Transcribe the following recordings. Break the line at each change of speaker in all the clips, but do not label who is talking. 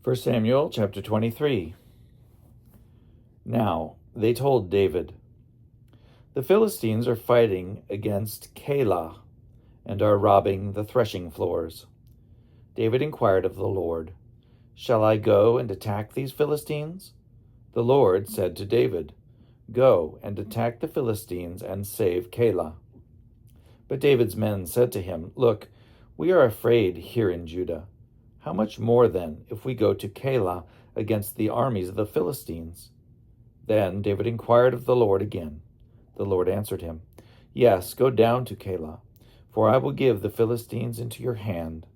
1 Samuel chapter 23. Now they told David, "The Philistines are fighting against Keilah and are robbing the threshing floors." David inquired of the Lord, "Shall I go and attack these Philistines?" The Lord said to David, "Go and attack the Philistines and save Keilah." But David's men said to him, "Look, we are afraid here in Judah. How much more, then, if we go to Keilah against the armies of the Philistines?" Then David inquired of the Lord again. The Lord answered him, "Yes, go down to Keilah, for I will give the Philistines into your hand."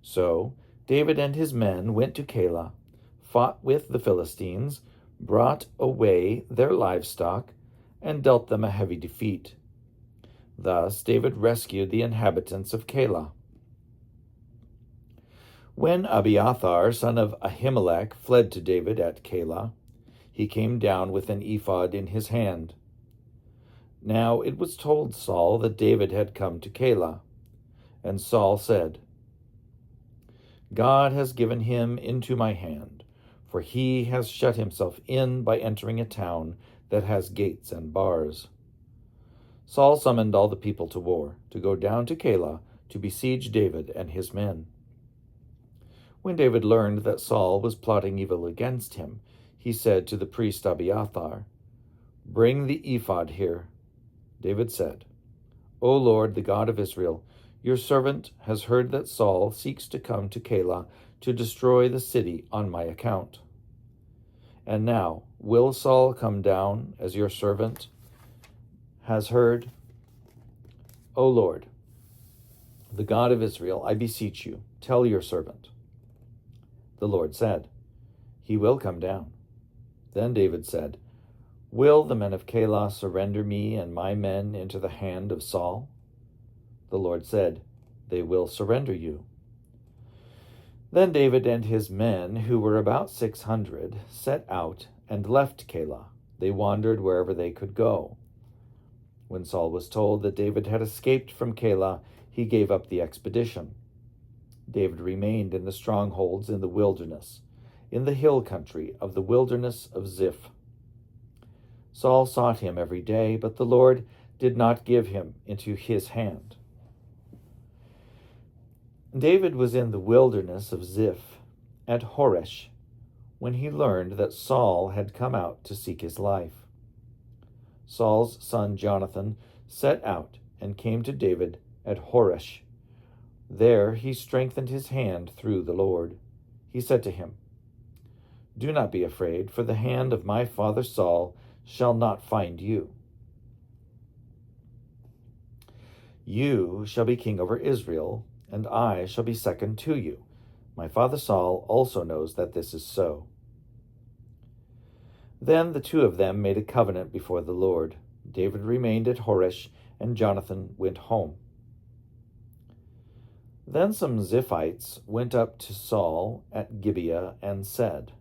So David and his men went to Keilah, fought with the Philistines, brought away their livestock, and dealt them a heavy defeat. Thus David rescued the inhabitants of Keilah. When Abiathar, son of Ahimelech, fled to David at Keilah, he came down with an ephod in his hand. Now it was told Saul that David had come to Keilah, and Saul said, "God has given him into my hand, for he has shut himself in by entering a town that has gates and bars." Saul summoned all the people to war, to go down to Keilah to besiege David and his men. When David learned that Saul was plotting evil against him, he said to the priest Abiathar, "Bring the ephod here." David said, "O Lord, the God of Israel, your servant has heard that Saul seeks to come to Keilah to destroy the city on my account. And now, will Saul come down as your servant has heard? O Lord, the God of Israel, I beseech you, tell your servant." The Lord said, "He will come down." Then David said, "Will the men of Keilah surrender me and my men into the hand of Saul?" The Lord said, "They will surrender you." Then David and his men, who were about 600, set out and left Keilah. They wandered wherever they could go. When Saul was told that David had escaped from Keilah, he gave up the expedition. David remained in the strongholds in the wilderness, in the hill country of the wilderness of Ziph. Saul sought him every day, but the Lord did not give him into his hand. David was in the wilderness of Ziph at Horesh when he learned that Saul had come out to seek his life. Saul's son Jonathan set out and came to David at Horesh. There he strengthened his hand through the Lord. He said to him, "Do not be afraid, for the hand of my father Saul shall not find you. You shall be king over Israel, and I shall be second to you. My father Saul also knows that this is so." Then the two of them made a covenant before the Lord. David remained at Horesh, and Jonathan went home. Then some Ziphites went up to Saul at Gibeah and said,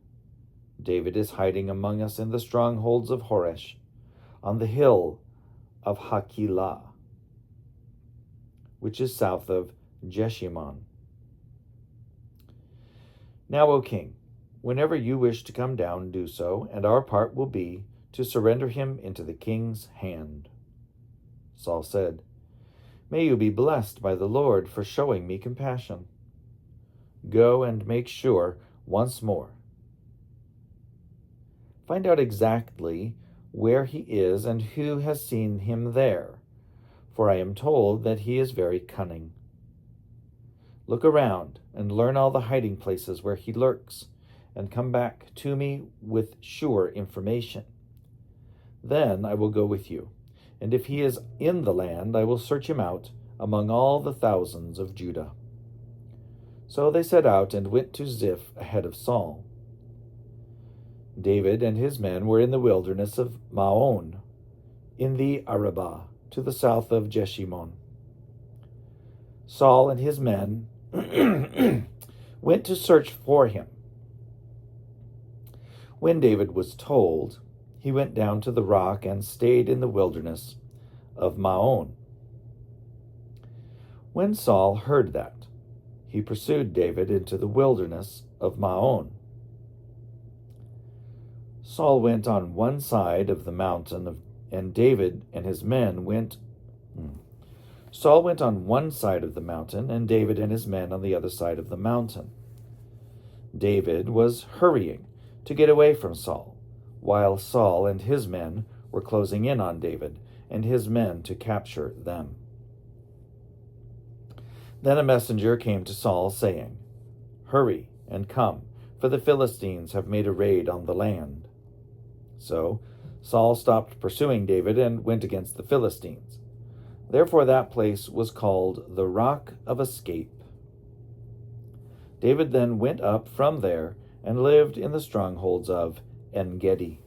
"David is hiding among us in the strongholds of Horesh, on the hill of Hakilah, which is south of Jeshimon. Now, O king, whenever you wish to come down, do so, and our part will be to surrender him into the king's hand." Saul said, "May you be blessed by the Lord for showing me compassion. Go and make sure once more. Find out exactly where he is and who has seen him there, for I am told that he is very cunning. Look around and learn all the hiding places where he lurks, and come back to me with sure information. Then I will go with you, and if he is in the land, I will search him out among all the thousands of Judah." So they set out and went to Ziph ahead of Saul. David and his men were in the wilderness of Maon, in the Arabah, to the south of Jeshimon. Saul and his men went to search for him. When David was told, he went down to the rock and stayed in the wilderness of Maon. When Saul heard that, he pursued David into the wilderness of Maon. Saul went on one side of the mountain, and David and his men went. Saul went on one side of the mountain, and David and his men on the other side of the mountain. David was hurrying to get away from Saul, while Saul and his men were closing in on David and his men to capture them. Then a messenger came to Saul, saying, "Hurry and come, for the Philistines have made a raid on the land." So Saul stopped pursuing David and went against the Philistines. Therefore that place was called the Rock of Escape. David then went up from there and lived in the strongholds of En-Gedi.